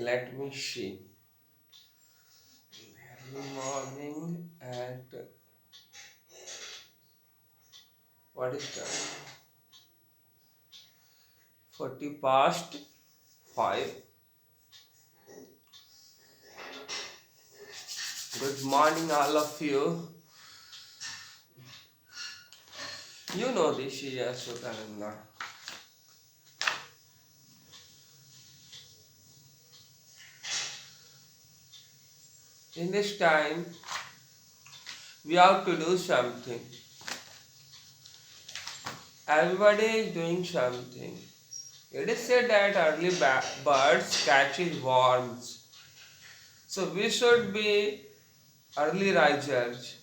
Let me see. Early morning at what is that? 40 past 5. Good morning, all of you. You know this is Ashokananda. In this time, we have to do something. Everybody is doing something. It is said that early birds catches worms. So we should be early risers.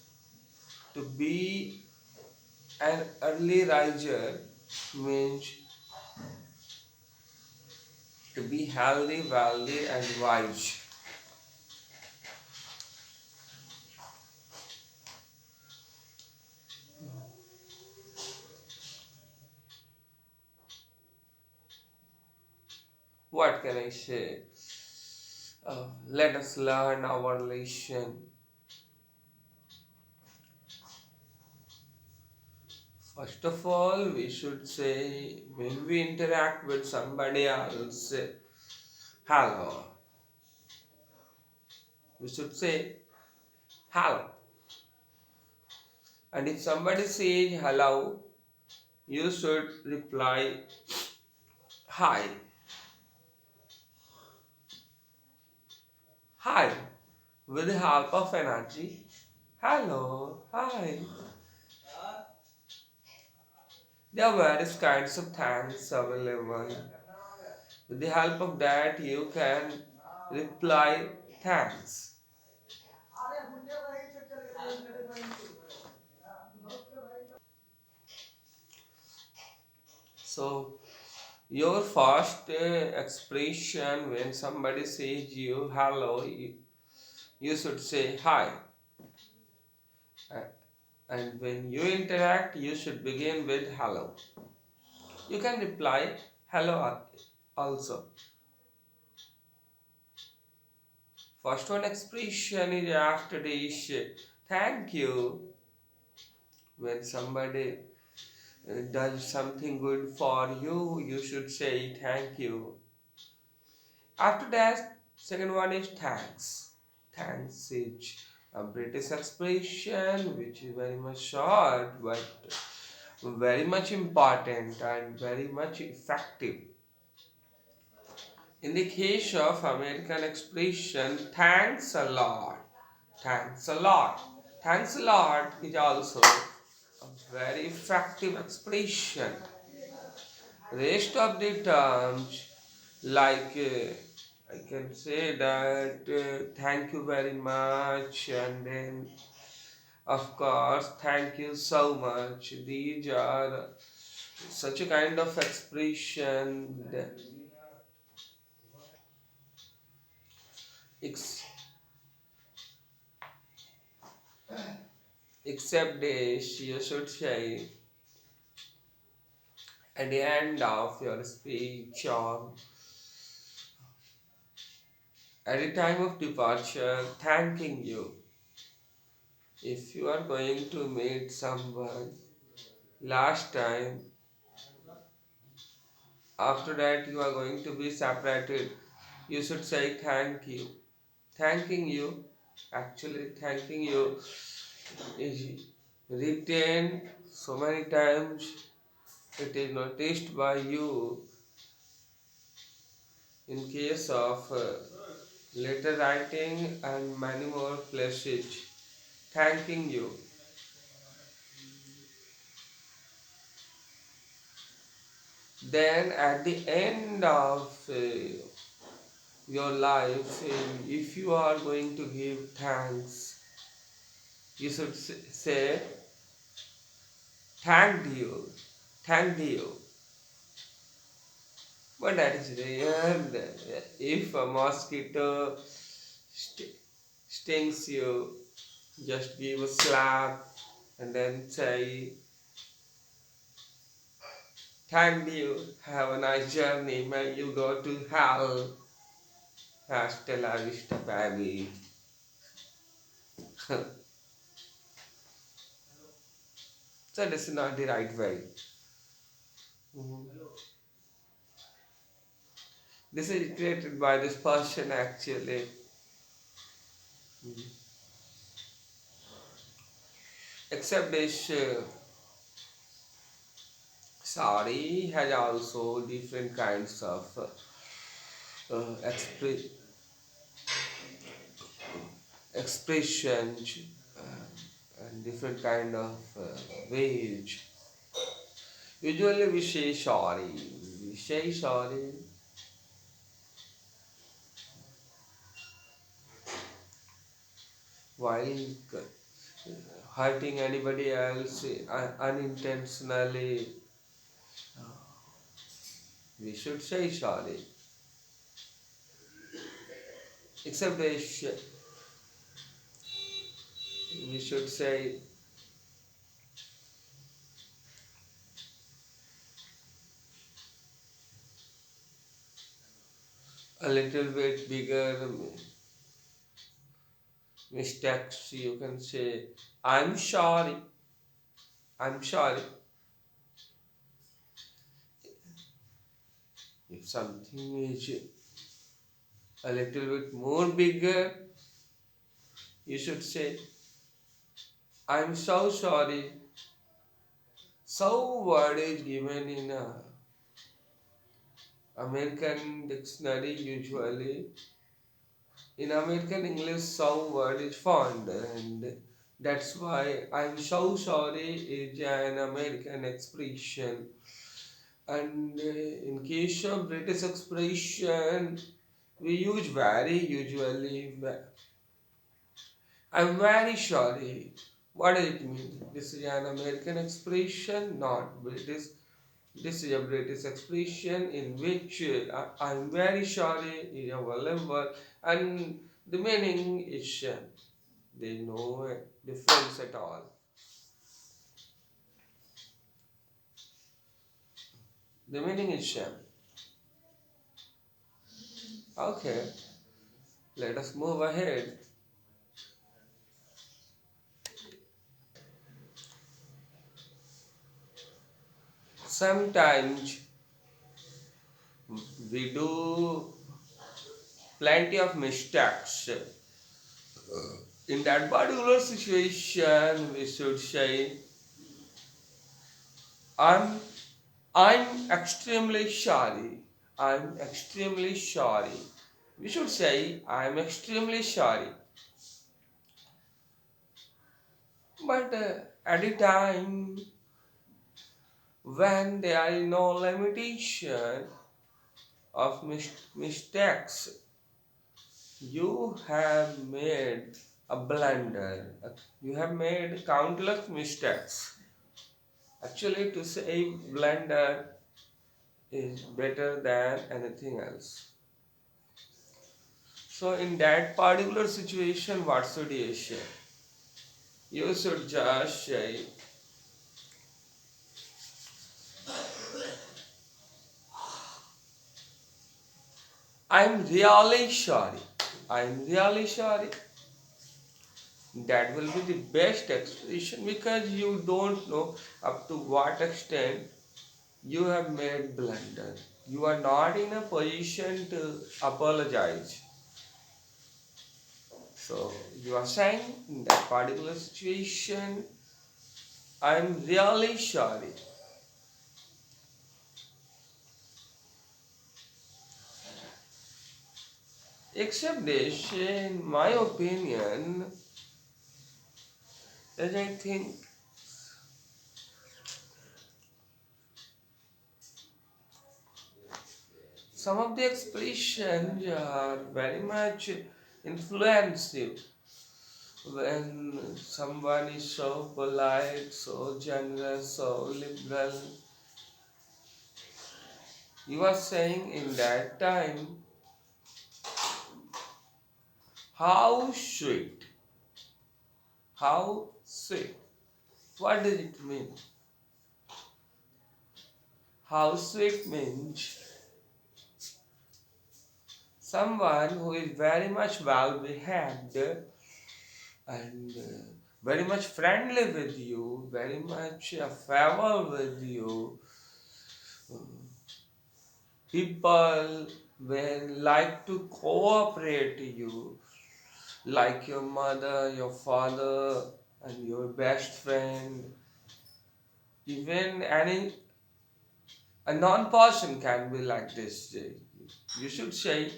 To be an early riser means to be healthy, wealthy, and wise. What can I say? Let us learn our lesson. First of all, we should say when we interact with somebody else, hello. We should say hello. And if somebody says hello, you should reply hi. Hi. With the help of energy. Hello. Hi. There are various kinds of thanks available. With the help of that, you can reply thanks. So, your first expression when somebody says you hello, you should say hi. Uh, And when you interact, you should begin with hello. You can reply hello also. First one expression is after this thank you. When somebody does something good for you, you should say thank you. After that, second one is thanks. Thanks is a British expression which is very much short but very much important and very much effective. In the case of American expression, thanks a lot. Thanks a lot. Thanks a lot is also a very effective expression. Rest of the terms, like I can say that thank you very much, and then of course thank you so much. These are such a kind of expression that ex- except this you should say at the end of your speech or at the time of departure thanking you. If you are going to meet someone last time, after that you are going to be separated, you should say thank you. Thanking you, actually thanking you is written so many times, it is noticed by you in case of letter writing and many more places. Thanking you. Then at the end of your life, if you are going to give thanks, you should say thanked you, thanked you. But that is rare. If a mosquito stings you, just give a slap and then say thank you, have a nice journey, may you go to hell. Hasta la vista, baby. So this is not the right way. Mhm. This is created by this person actually. Mhm. Except this sari has also different kinds of expressions and different kind of ways. Usually we say sorry. We say sorry while hurting anybody else unintentionally. We should say sorry. Except we should say a little bit bigger mistakes. You can say, I'm sorry. I'm sorry. If something is a little bit more bigger, you should say, I'm so sorry. So word is given in a American dictionary usually. In American English, so word is found, and that's why I'm so sorry is an American expression. And in case of British expression, we use very usually. I'm very sorry. What does it mean? This is an American expression, not British. This is a British expression in which I'm very sorry is available, and the meaning is there is no difference at all. The meaning is okay. Let us move ahead. Sometimes we do plenty of mistakes. In that particular situation, we should say, I'm I'm extremely sorry. I'm extremely sorry. We should say, I'm extremely sorry. But at the time when there is no limitation of mistakes, you have made a blunder. You have made countless mistakes. Actually, to say blunder is better than anything else. So, in that particular situation, what should you say? You should just say, I'm really sorry. I'm really sorry. That will be the best expression because you don't know up to what extent you have made blunder. You are not in a position to apologize. So you are saying in that particular situation, I'm really sorry. Except this, in my opinion, as I think some of the expressions are very much influensive when someone is so polite, so generous, so liberal. You are saying in that time, how sweet, how sweet. What does it mean? How sweet means someone who is very much well behaved and very much friendly with you, very much affable with you. People will like to cooperate you, like your mother, your father, and your best friend. Even a non-person can be like this. You should say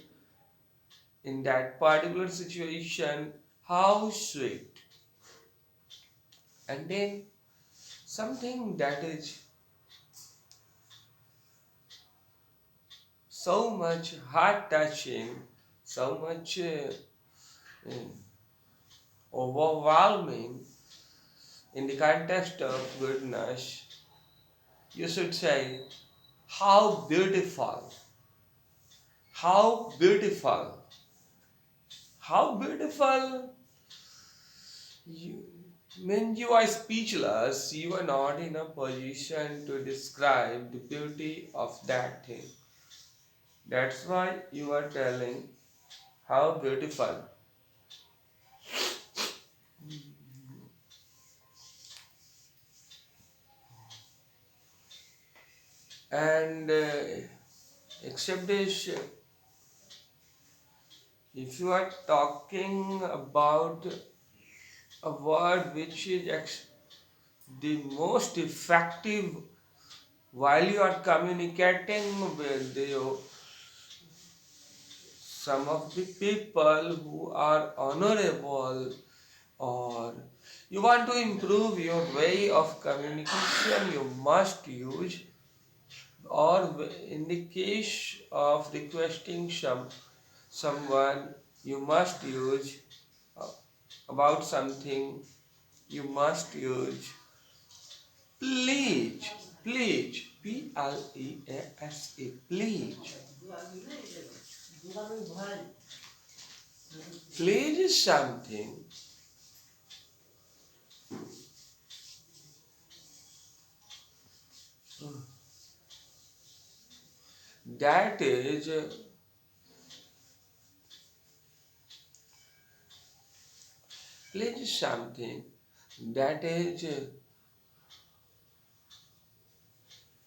in that particular situation, how sweet. And then something that is so much heart touching, so much mm, overwhelming in the context of goodness, you should say, how beautiful, how beautiful, how beautiful. You, when you are speechless, you are not in a position to describe the beauty of that thing. That's why you are telling how beautiful. And except this, if you are talking about a word which is the most effective while you are communicating with some of the people who are honorable, or you want to improve your way of communication, you must use, or in the case of requesting someone, you must use uh, about something, you must use please, please, Please, please. Please is something that is please is something that is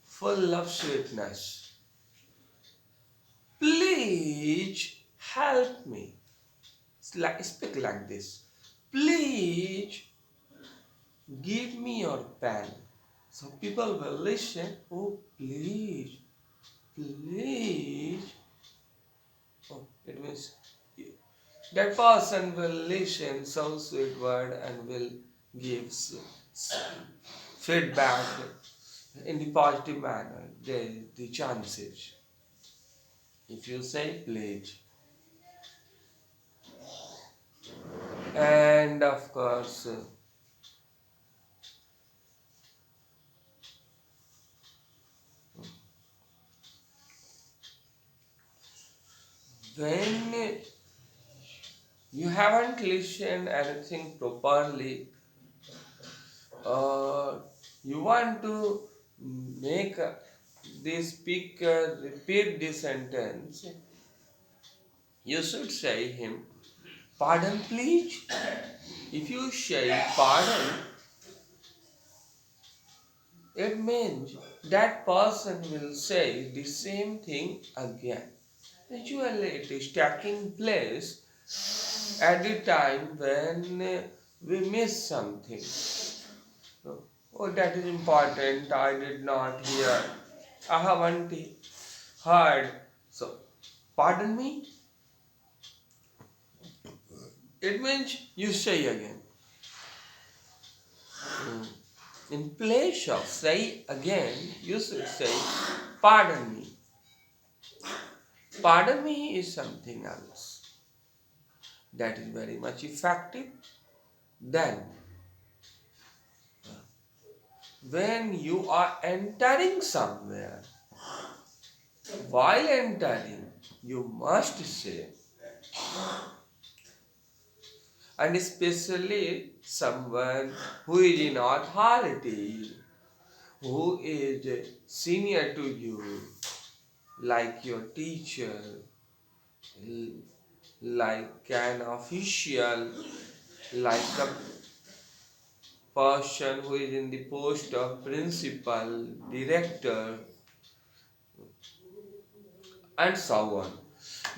full of sweetness. Please help me. Speak like this. Please give me your pen. So people will listen. Oh, please, please. Oh, it means that person will listen so sweet word and will give feedback in the positive manner. The chances. If you say please, and of course, when you haven't listened anything properly, you want to make the speaker repeat the sentence, you should say him, pardon please. If you say pardon, it means that person will say the same thing again. Usually it is taking place at the time when we miss something. Oh, that is important. I did not hear. I haven't heard. So, pardon me? It means you say again. Mm. In place of say again, you should say, pardon me. Pardon me is something else that is very much effective. Then, when you are entering somewhere, while entering, you must say, and especially someone who is in authority, who is senior to you, like your teacher, l- like an official, like a person who is in the post of principal, director, and so on.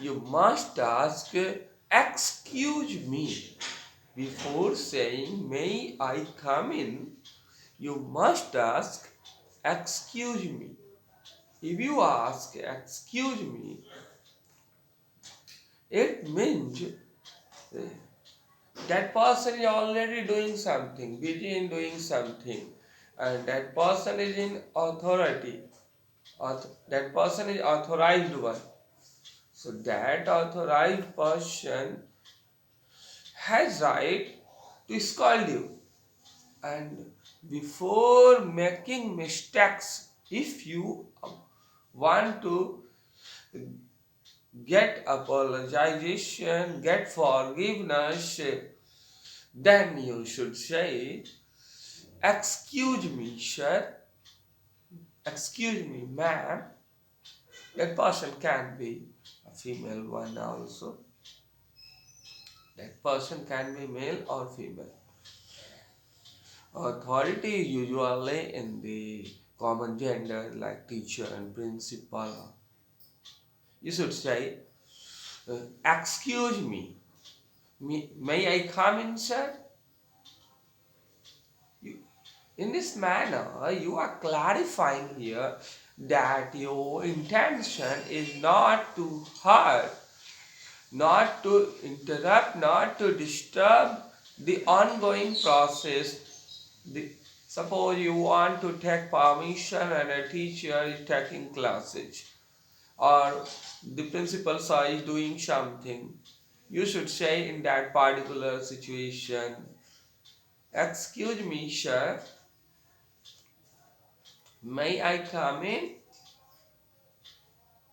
You must ask, excuse me, before saying, may I come in? You must ask, excuse me. If you ask, excuse me, it means that person is already doing something, busy in doing something, and that person is in authority. That person is authorized one. So that authorized person has right to scold you. And before making mistakes, if you want to get apologization, get forgiveness, then you should say, excuse me, sir, excuse me, ma'am. That person can be a female one also. That person can be male or female. Authority is usually in the common gender like teacher and principal. You should say, excuse me, may I come in, sir? You, in this manner, you are clarifying here that your intention is not to hurt, not to interrupt, not to disturb the ongoing process. The, suppose you want to take permission and a teacher is taking classes, or the principal sir is doing something. You should say in that particular situation, excuse me, sir, may I come in?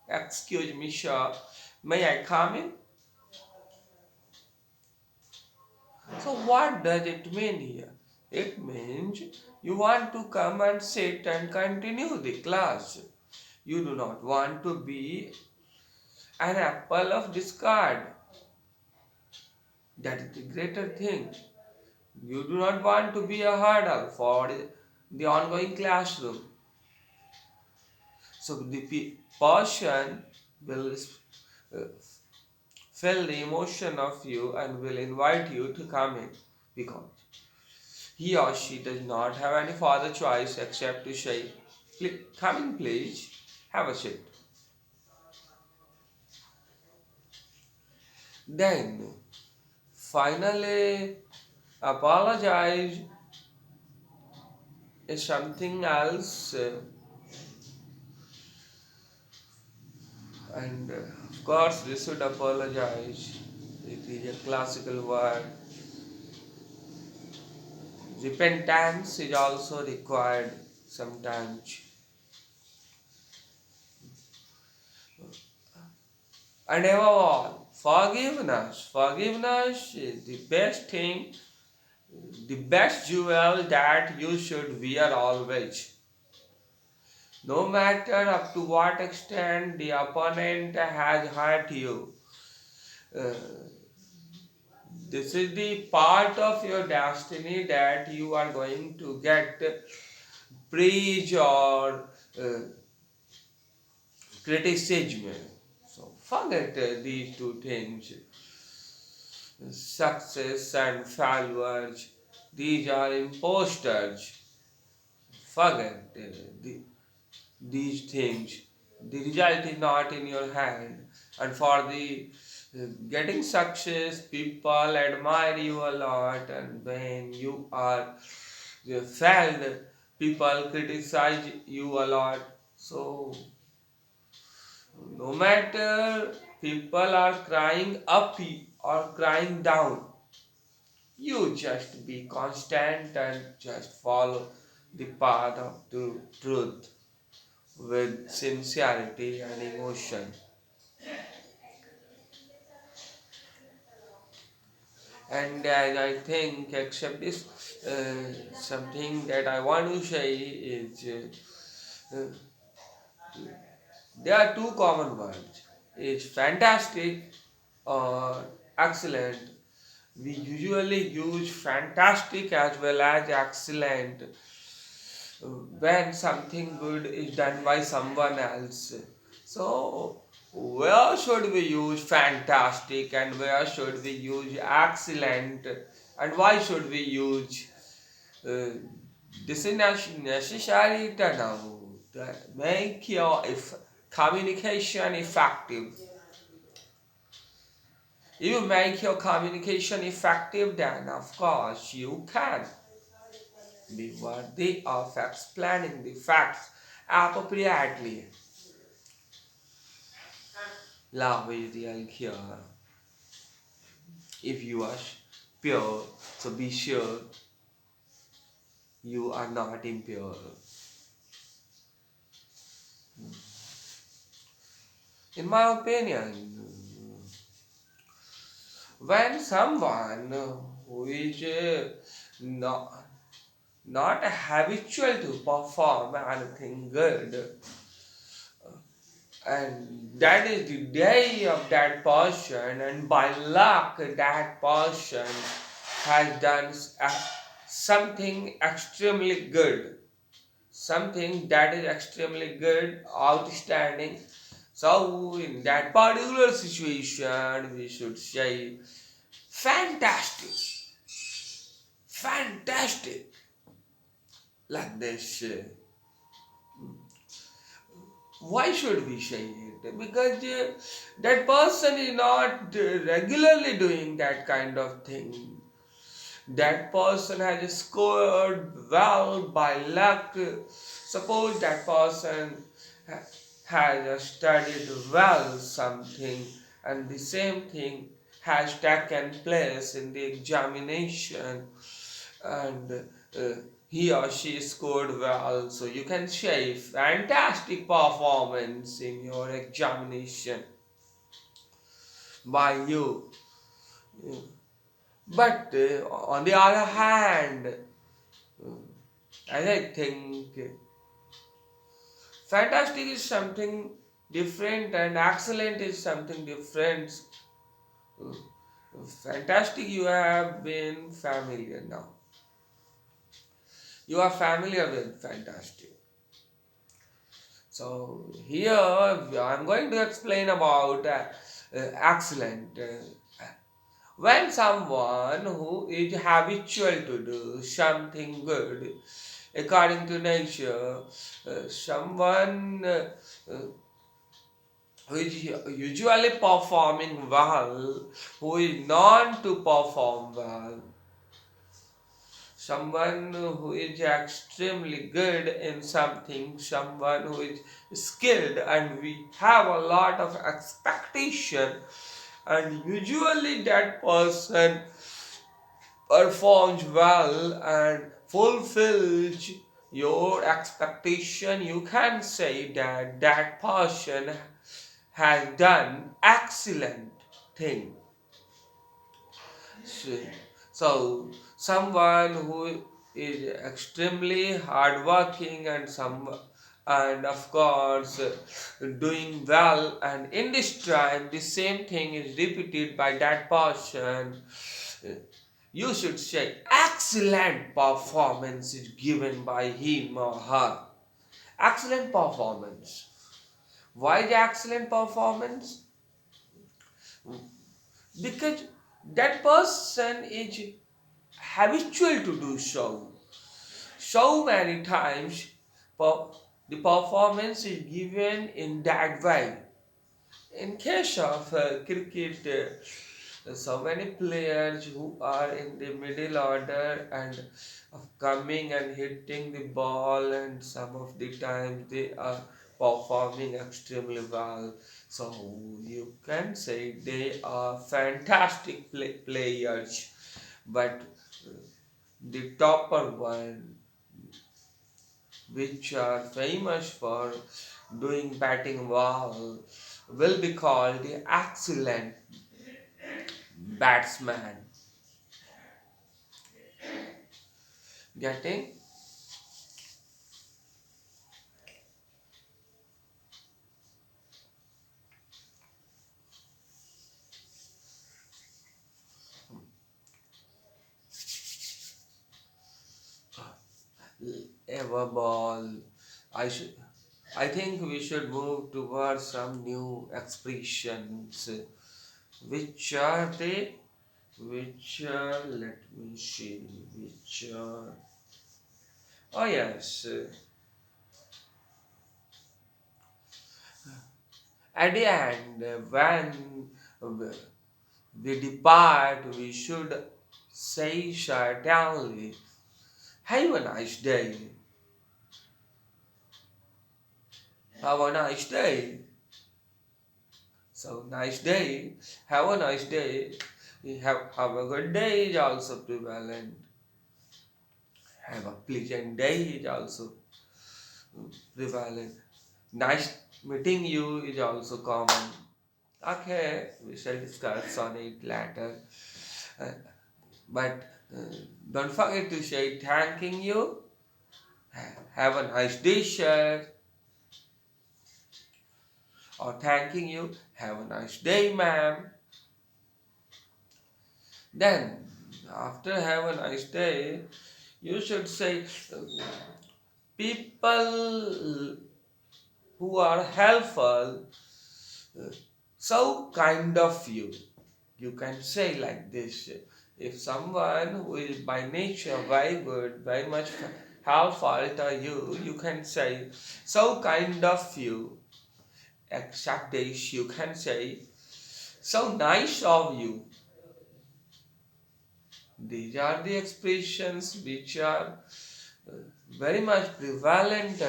Excuse me, sir, may I come in? So, what does it mean here? It means you want to come and sit and continue the class. You do not want to be an apple of discard. That is the greater thing. You do not want to be a hurdle for the ongoing classroom. So the person will feel the emotion of you and will invite you to come in because he or she does not have any further choice except to say, come in please, have a seat. Then finally apologize is something else, and of course we should apologize. It is a classical word. Repentance is also required sometimes. And above all, forgiveness. Forgiveness is the best thing, the best jewel that you should wear always. No matter up to what extent the opponent has hurt you, uh, this is the part of your destiny that you are going to get praise or uh, criticism. So forget these two things, success and failures. These are imposters. Forget these things. The result is not in your hand. And for the getting success, people admire you a lot, and when you are failed, people criticize you a lot. So no matter people are crying up or crying down, you just be constant and just follow the path of the truth with sincerity and emotion. And as I think, except this, something that I want to say is there are two common words. is fantastic or excellent. We usually use fantastic as well as excellent when something good is done by someone else. So, where should we use fantastic and where should we use excellent, and why should we use uh, this is necessary to know that make your communication effective. If you make your communication effective, then of course you can be worthy of explaining the facts appropriately. Love is real here. If you are pure, so be sure you are not impure. In my opinion, when someone who is not, not habitual to perform anything good, and that is the day of that person, and by luck that person has done something extremely good, something that is extremely good, outstanding. So in that particular situation we should say fantastic, fantastic, like this. Why should we say it? Because that person is not regularly doing that kind of thing. That person has scored well by luck. Suppose that person has studied well something, and the same thing has taken place in the examination, and he or she scored well, so you can say fantastic performance in your examination by you. But on the other hand, as I think, fantastic is something different and excellent is something different. Fantastic, you have been familiar now. You are familiar with fantastic. So here I'm going to explain about excellent. When someone who is habitual to do something good according to nature, someone uh, who is usually performing well, who is known to perform well, someone who is extremely good in something, someone who is skilled, and we have a lot of expectation, and usually that person performs well and fulfills your expectation. You can say that that person has done excellent thing. So, so someone who is extremely hardworking and and of course doing well, and in this time the same thing is repeated by that person, you should say excellent performance is given by him or her. Excellent performance. Why the excellent performance? Because that person is habitual to do so. So many times the performance is given in that way. In case of cricket, so many players who are in the middle order and of coming and hitting the ball, and some of the times they are performing extremely well. So you can say they are fantastic players, but the topper one, which are famous for doing batting well, will be called the excellent batsman. Getting? above all, I should. I think we should move towards some new expressions. Which are they? Which let me see. Which oh yes. At the end, when we depart, we should say certainly, "Have a nice day. Have a nice day." So nice day. Have a nice day. Have a good day is also prevalent. Have a pleasant day is also prevalent. Nice meeting you is also common. Okay, we shall discuss on it later. Uh, but don't forget to say thanking you. Have a nice day, sir. Or thanking you. Have a nice day, ma'am. Then, after have a nice day, you should say people who are helpful, so kind of you. You can say like this. If someone who is by nature very good, very much helpful to you, you can say, so kind of you. Except this, you can say, so nice of you. These are the expressions which are uh, very much prevalent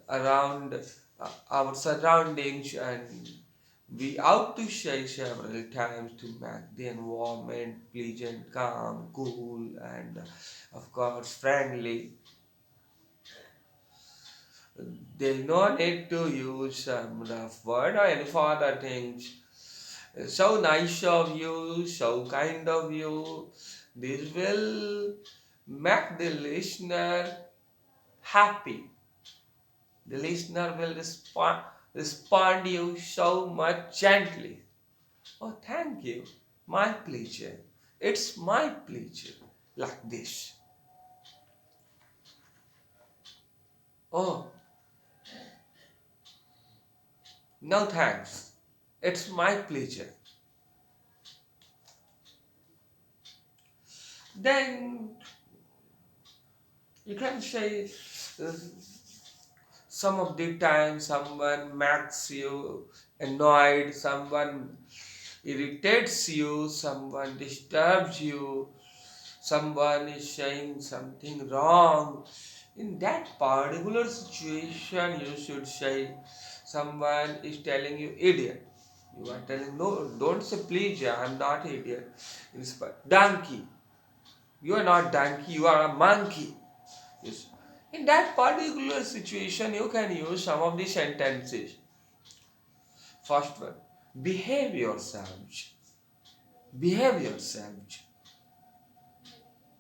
around our surroundings, and we ought to say several times to make the environment pleasant, calm, cool, and of course friendly. There is no need to use some rough word or any further things. So nice of you, so kind of you. This will make the listener happy. The listener will respond you so much gently. Oh, thank you. My pleasure. It's my pleasure. Like this. Oh, no thanks. It's my pleasure. Then you can say uh, some of the time someone makes you annoyed, someone irritates you, someone disturbs you, someone is saying something wrong. In that particular situation, you should say, someone is telling you idiot. You are telling, no, don't say please, I'm not idiot. Donkey. You are not donkey, you are a monkey. Yes. In that particular situation, you can use some of the sentences. First one, behave yourselves. Behave yourselves.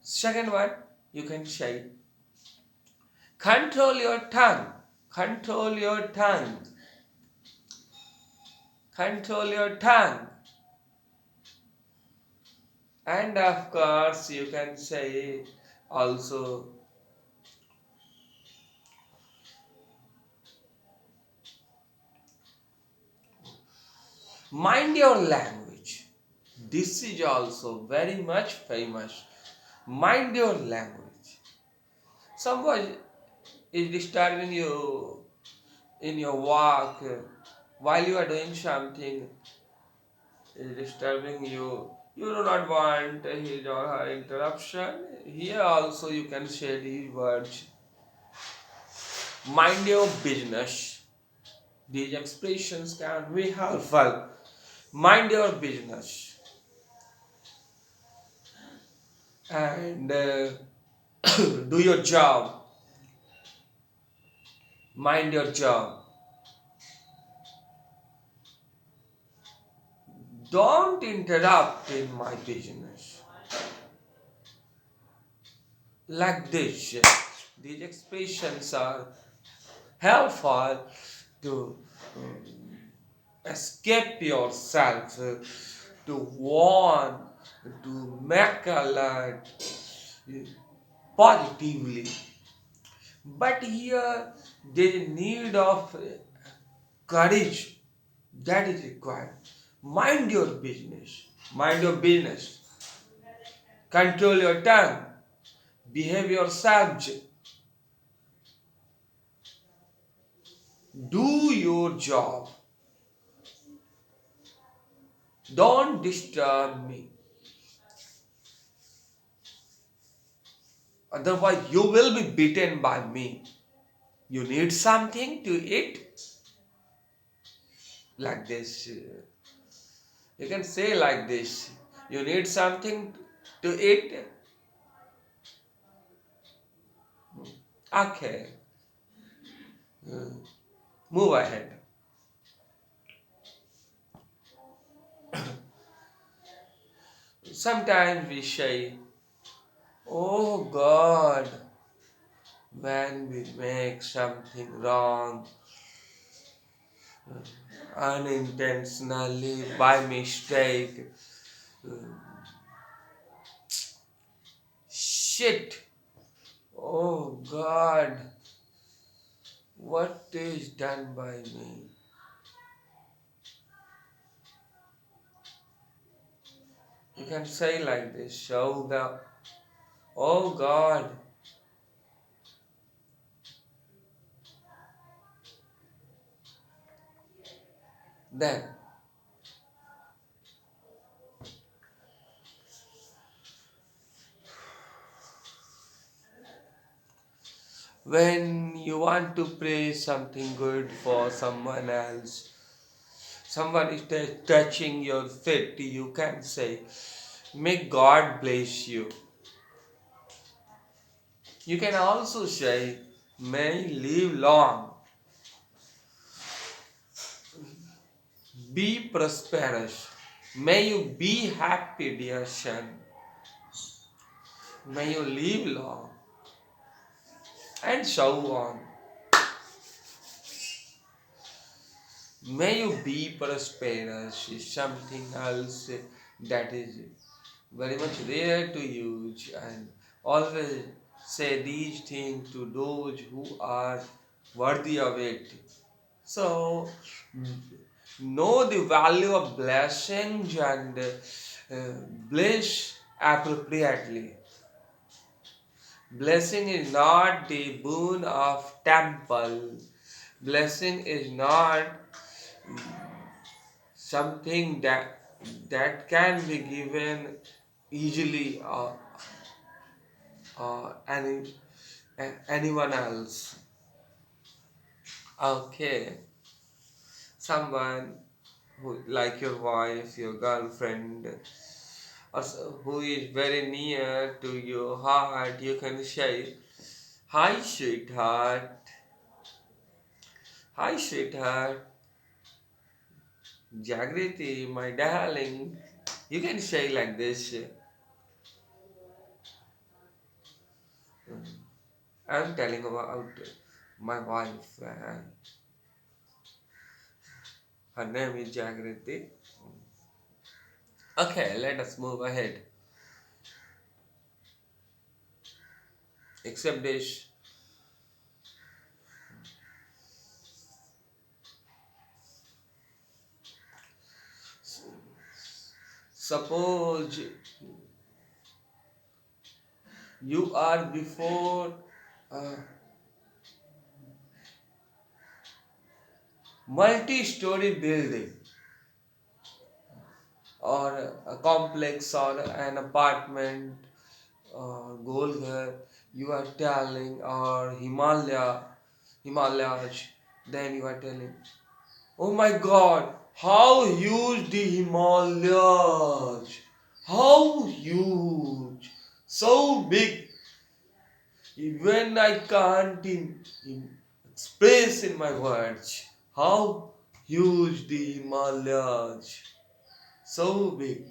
Second one, you can say, control your tongue. Control your tongue. Control your tongue. And of course, you can say also, mind your language. This is also very much famous. Mind your language. Someone is disturbing you in your work while you are doing something, is disturbing you. You do not want his or her interruption. Here also you can say these words. Mind your business. These expressions can be helpful. Mind your business. And do your job. Mind your job. Don't interrupt in my business. Like this. These expressions are helpful to escape yourself, to warn, to make alert positively. But here there is need of courage that is required. Mind your business. Mind your business. Control your tongue. Behave yourself. Do your job. Don't disturb me. Otherwise, you will be beaten by me. You need something to eat? Like this. You can say like this. You need something to eat? Okay. Move ahead. Sometimes we say, oh God, when we make something wrong, unintentionally, by mistake, shit, oh God, what is done by me? You can say like this, oh God, then when you want to pray something good for someone else, someone is touching your feet, you can say, may God bless you. You can also say, may live long, be prosperous, may you be happy, dear son, may you live long, and so on. May you be prosperous is something else that is very much rare to use, and always say these things to those who are worthy of it. So, know the value of blessings and bless appropriately. Blessing is not the boon of temple. Blessing is not something that can be given easily anyone else. Okay, someone who like your wife, your girlfriend, or who is very near to your heart, you can say, "Hi, sweetheart. Hi, sweetheart. Jagriti, my darling." You can say like this. I'm telling about my wife. Her name is Jagriti. Okay, let us move ahead. Except this, suppose you are before a multi-story building or a complex or an apartment or Golghar, you are telling, or Himalayas, then you are telling, oh my God, how huge the Himalayas! How huge! So big! Even I can't express in my words how huge the Himalayas. So big.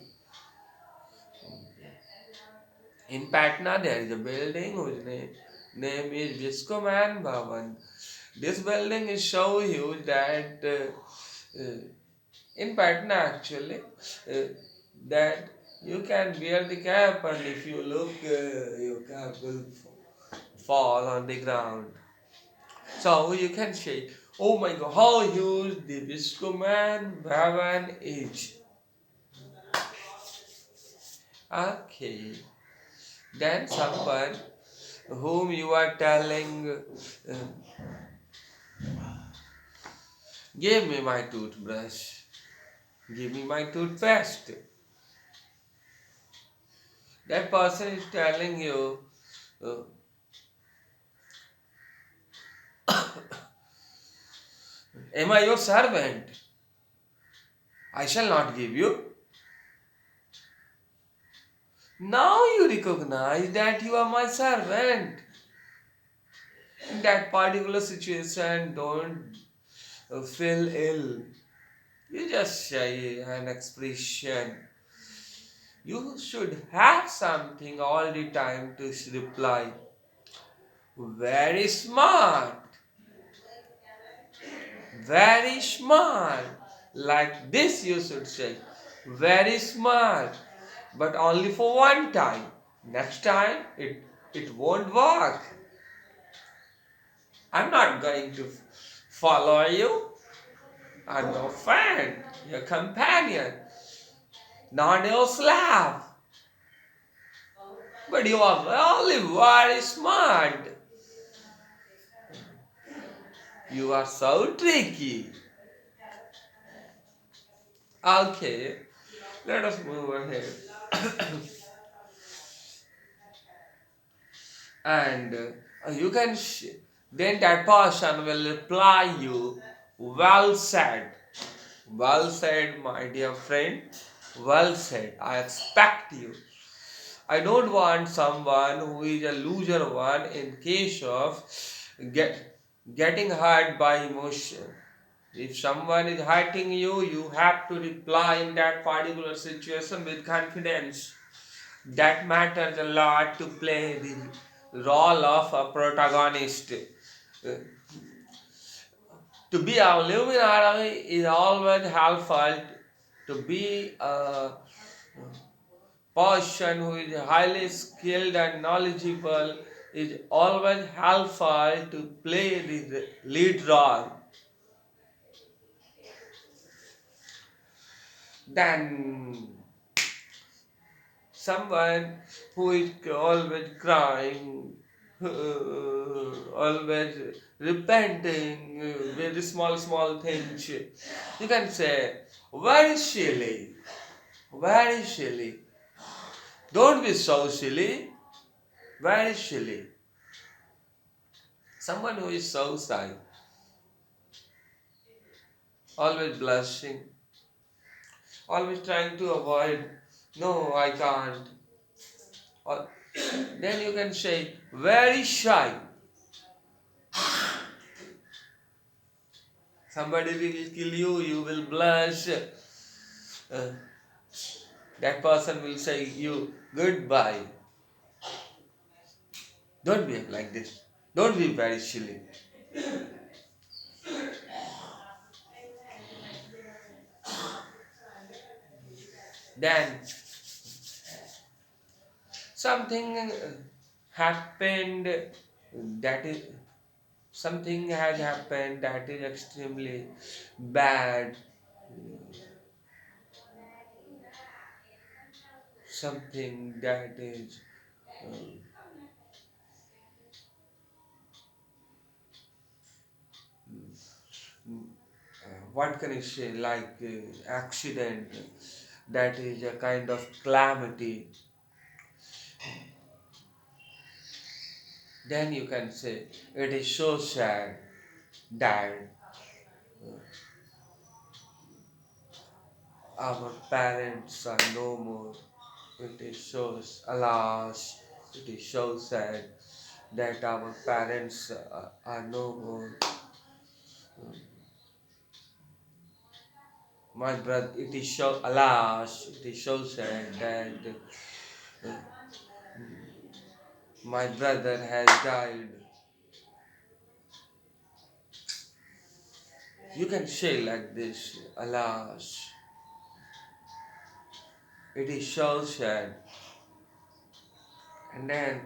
In Patna, there is a building whose name is Viscoman Bhavan. This building is so huge that in Patna actually, uh, that you can wear the cap, and if you look, your cap will fall on the ground. So you can say, oh my god, how huge the Viscoman Bhavan is. Okay. Then someone whom you are telling, give me my toothbrush, give me my toothpaste. That person is telling you, uh, am I your servant? I shall not give you. Now you recognize that you are my servant. In that particular situation, don't feel ill. You just say an expression. You should have something all the time to reply. Very smart, very smart. Like this, you should say. Very smart, but only for one time. Next time, it won't work. I'm not going to follow you. I'm your friend, your companion, not your slave. But you are really very smart. You are so tricky. Okay, let us move ahead. And you can, then that person will reply you, well said. Well said, my dear friend. Well said. I expect you. I don't want someone who is a loser one in case of getting hurt by emotion. If someone is hurting you, you have to reply in that particular situation with confidence. That matters a lot to play the role of a protagonist. To be a luminary is always helpful. To be a person who is highly skilled and knowledgeable is always helpful to play the lead role. Then someone who is always crying, always repenting, very small things. You can say, very silly, very silly. Don't be so silly, very silly. Someone who is so shy, always blushing, always trying to avoid, no, I can't. Or, then you can say, very shy. Somebody will kill you, you will blush. That person will say you goodbye. Don't be like this. Don't be very silly. Then something happened that is something has happened that is extremely bad. Something that is what can I say, like accident, that is a kind of calamity. Then you can say it is so sad that our parents are no more. It is so, alas, it is so sad that our parents are no more. My brother, it is so, alas, it is so sad that uh, my brother has died. You can say like this, alas, it is so sad. And then